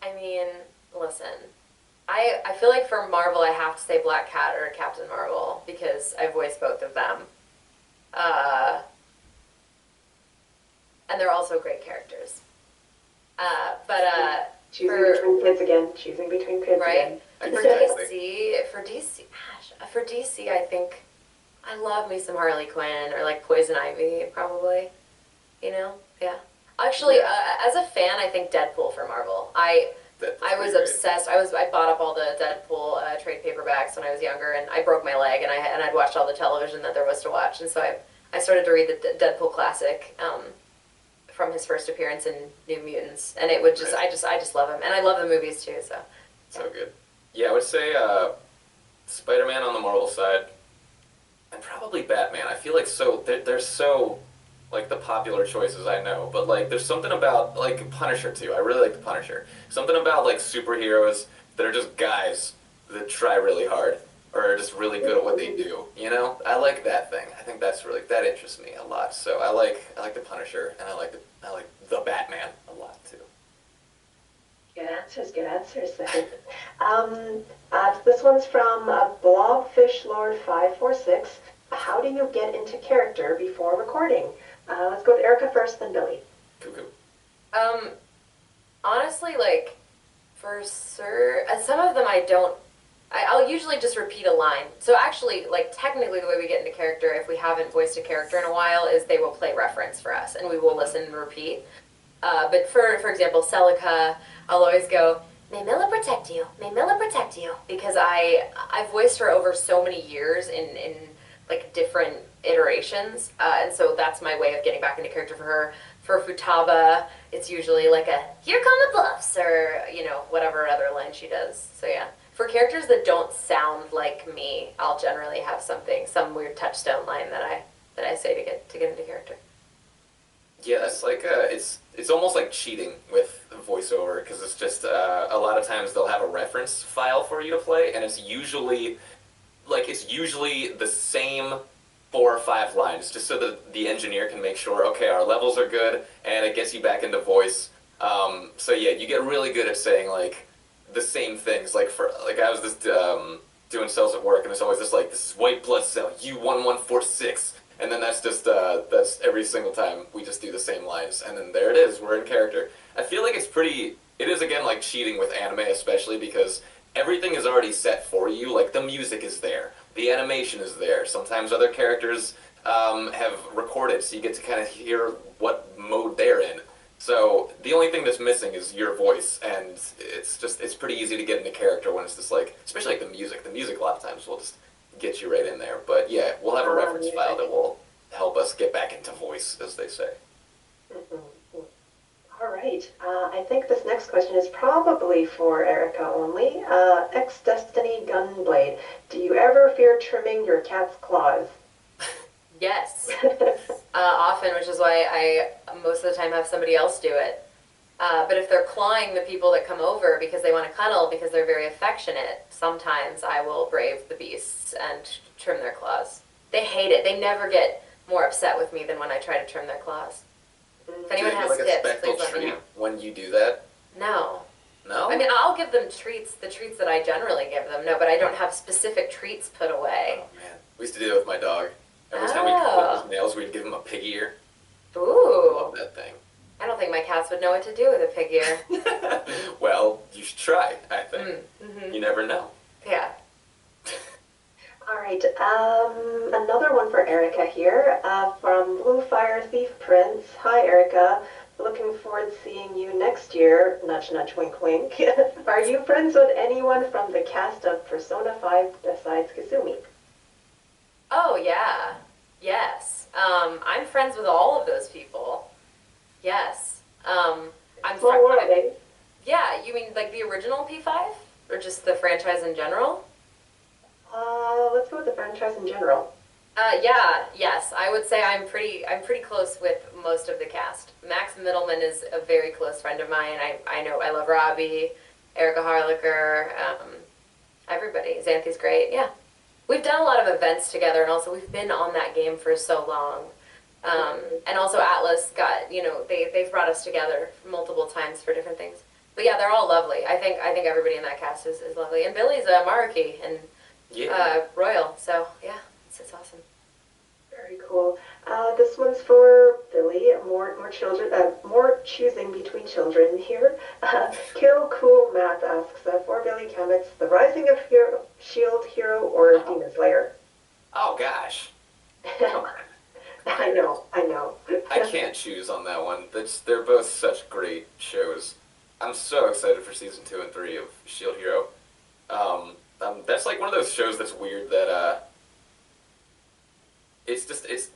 I mean, listen, I feel like for Marvel I have to say Black Cat or Captain Marvel because I voiced both of them. Uh, and they're also great characters. But Choosing for between kids again. Choosing between kids right again. for Exactly. DC, gosh, for DC, I think I love me some Harley Quinn or like Poison Ivy, probably. You know, yeah. Actually, Yeah. as a fan, I think Deadpool for Marvel. I That's I pretty was great. obsessed. I bought up all the Deadpool trade paperbacks when I was younger, and I broke my leg, and I'd watched all the television that there was to watch, and so I started to read the Deadpool classic from his first appearance in New Mutants, and it would just Nice. I just love him, and I love the movies too. So yeah. So good. Yeah, I would say Spider-Man on the Marvel side, and probably Batman. I feel like they're so like the popular choices I know, but like there's something about like Punisher too. I really like the Punisher. Something about like superheroes that are just guys that try really hard or are just really good at what they do. You know, I like that thing. I think that's really that interests me a lot. So I like the Punisher, and I like the Batman a lot too. Good answers, good answers then. This one's from Blobfish Lord 546. How do you get into character before recording? Let's go with Erica first, then Billy. Cuckoo. Um, honestly, like for sure, some of them I don't. I'll usually just repeat a line. So actually, like technically, the way we get into character, if we haven't voiced a character in a while, is they will play reference for us, and we will listen and repeat. But for example, Celica, I'll always go, "May Milla protect you. May Milla protect you," because I voiced her over so many years in like different iterations, and so that's my way of getting back into character for her. For Futaba, it's usually like a "Here come the bluffs" or whatever other line she does. So yeah. For characters that don't sound like me, I'll generally have some weird touchstone line that I say to get into character. Yeah, it's like it's almost like cheating with voiceover because it's just a lot of times they'll have a reference file for you to play, and it's usually the same 4 or 5 lines, just so that the engineer can make sure, okay, our levels are good, and it gets you back into voice. So yeah, you get really good at saying like the same things. Like for like I was just doing cells at work, and it's always just like this is white blood cell U1146, and then that's every single time we just do the same lines, and then there it is, we're in character. I feel like it is again like cheating with anime, especially because everything is already set for you. Like the music is there, the animation is there. Sometimes other characters have recorded, so you get to kind of hear what mode they're in. So the only thing that's missing is your voice, and it's pretty easy to get into character when it's just like, especially like the music. The music a lot of times will just get you right in there. But yeah, we'll have a reference file that will help us get back into voice, as they say. Mhm. All right. I think this next question is probably for Erica only. Ex-Destiny Gunblade. Do you ever fear trimming your cat's claws? Yes, often, which is why I most of the time have somebody else do it. But if they're clawing the people that come over because they want to cuddle because they're very affectionate, sometimes I will brave the beasts and trim their claws. They hate it. They never get more upset with me than when I try to trim their claws. If Do anyone they get has like a tips, special please let me treat know. when you do that? No. I No? mean, I'll give them treats, the treats that I generally give them. No, but I don't have specific treats put away. Oh man, we used to do that with my dog. Every time we clip Oh. his nails, we'd give him a pig ear. I love Ooh. that thing. I don't think my cats would know what to do with a pig ear. Well, you should try, I think. Mm-hmm. You never know. Yeah. All right. Another one for Erica here from Blue Fire Thief Prince. Hi, Erica. Looking forward to seeing you next year. Nudge, nudge, wink, wink. Are you friends with anyone from the cast of Persona 5 besides Kasumi? Oh, yeah. Yes. I'm friends with all of those people. Yes. I'm Small world, eh? Yeah, you mean like the original P5? Or just the franchise in general? Let's go with the franchise in general. Yeah, yes. I would say I'm pretty close with most of the cast. Max Middleman is a very close friend of mine. I know I love Robbie, Erica Harlicker, everybody. Xanthi's great. Yeah. We've done a lot of events together, and also we've been on that game for so long. And also Atlas got, they've brought us together multiple times for different things. But yeah, they're all lovely. I think everybody in that cast is lovely. And Billy's Maruki and Yeah. Royal. So yeah, it's awesome. Very cool. This one's for Billy. More children. More choosing between children here. Kill Cool Math asks for Billy Kametz, The Rising of Shield Hero or Oh, Demon Slayer. oh gosh. Come on. Come on, I girls. know. I know. I can't choose on that one. They're both such great shows. I'm so excited for season 2 and 3 of Shield Hero. That's like one of those shows that's weird that it's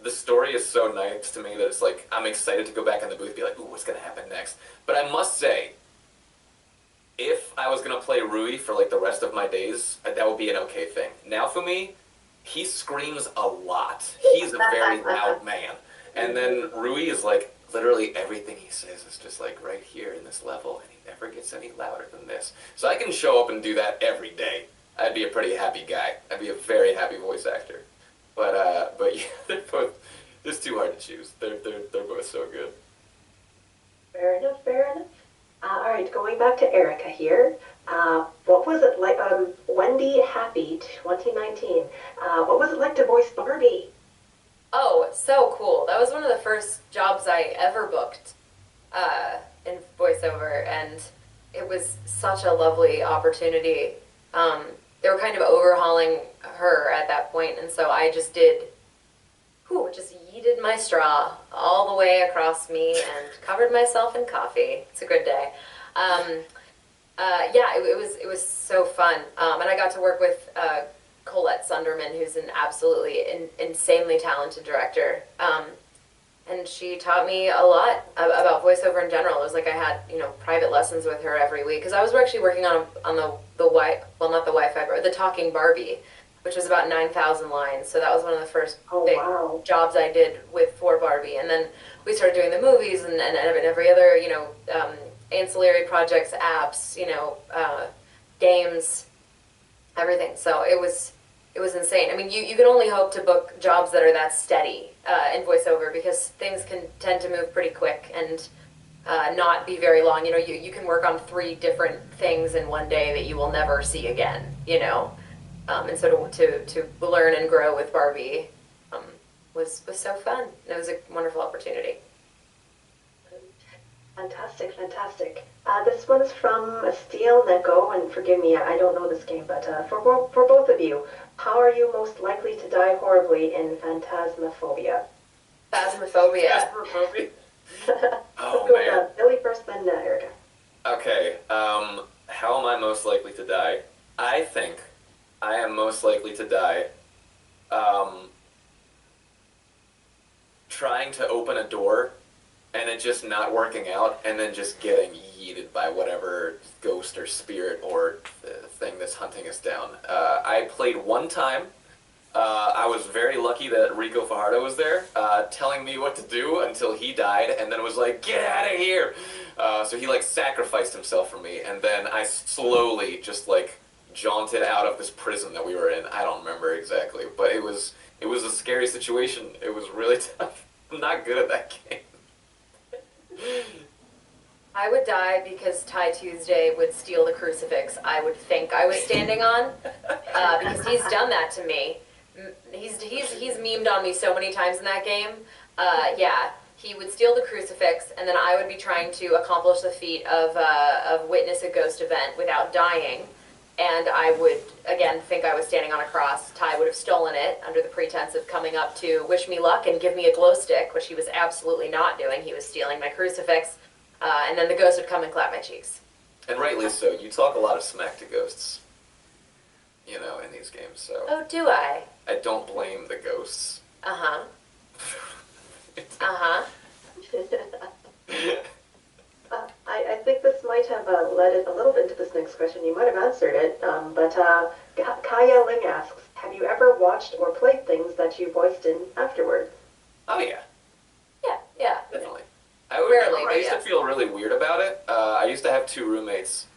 the story is so nice to me that it's like I'm excited to go back in the booth and be like, ooh, what's gonna happen next? But I must say, if I was gonna play Rui for like the rest of my days, that would be an okay thing. Now for me, he screams a lot. He's a very loud man. And then Rui is like literally everything he says is just like right here in this level, and he never gets any louder than this. So I can show up and do that every day. I'd be a pretty happy guy. I'd be a very happy voice actor. But yeah, they're both just too hard to choose. They're both so good. Fair enough. Fair enough. All right, going back to Erica here. What was it like? Wendy Happy 2019. What was it like to voice Barbie? Oh, so cool. That was one of the first jobs I ever booked in voiceover, and it was such a lovely opportunity. They were kind of overhauling her at that point, and so I just just yeeted my straw all the way across me and covered myself in coffee. It's a good day. Yeah, it was so fun, and I got to work with Colette Sunderman, who's an absolutely insanely talented director. And she taught me a lot about voiceover in general. It was like I had, private lessons with her every week because I was actually working on the not the Wi-Fi, but the Talking Barbie, which was about 9,000 lines. So that was one of the first Oh, big wow. jobs I did for Barbie. And then we started doing the movies and every other, ancillary projects, apps, games, everything. So it was insane. I mean, you can only hope to book jobs that are that steady in voiceover because things can tend to move pretty quick and not be very long. You can work on 3 different things in one day that you will never see again. And so to learn and grow with Barbie was so fun. It was a wonderful opportunity. Fantastic, fantastic. This one's from Steel Neko, and forgive me, I don't know this game, but for both of you, how are you most likely to die horribly in Phantasmaphobia? Phasmophobia. Phasmophobia? Let's Oh go man. with Billy first, then Erica. Okay. How am I most likely to die? I think I am most likely to die trying to open a door and it just not working out, and then just getting yeeted by whatever ghost or spirit or thing that's hunting us down. I played one time. I was very lucky that Rico Fajardo was there, telling me what to do until he died, and then was like, "Get out of here!" So he like sacrificed himself for me, and then I slowly just like jaunted out of this prison that we were in. I don't remember exactly, but it was a scary situation. It was really tough. I'm not good at that game. I would die because Ty Tuesday would steal the crucifix I would think I was standing on, because he's done that to me. He's memed on me so many times in that game. Yeah, he would steal the crucifix, and then I would be trying to accomplish the feat of witness a ghost event without dying, and I would again think I was standing on a cross. Ty would have stolen it under the pretense of coming up to wish me luck and give me a glow stick, which he was absolutely not doing. He was stealing my crucifix, and then the ghost would come and clap my cheeks. And rightly so. You talk a lot of smack to ghosts, in these games. So Oh, do I? I don't blame the ghosts. Uh-huh. Uh-huh. I think this might have led it a little bit into this next question. You might have answered it, but Kaya Ling asks, have you ever watched or played things that you voiced in afterward? Oh yeah, Yeah. definitely. Rarely, I but used to yes. feel really weird about it. I used to have 2 roommates,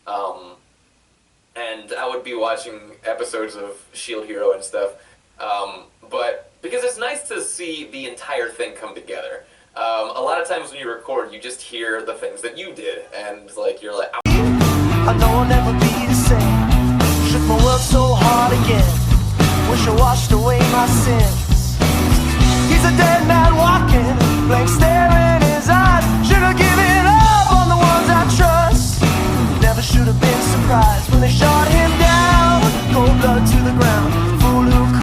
and I would be watching episodes of Shield Hero and stuff. But because it's nice to see the entire thing come together. A lot of times when you record, you just hear the things that you did, and like you're like, I know I'll never be the same. Shook my world so hard again. Wish I washed away my sins. He's a dead man walking, blank stare in his eyes. Should have given up on the ones I trust. Never should have been surprised when they shot him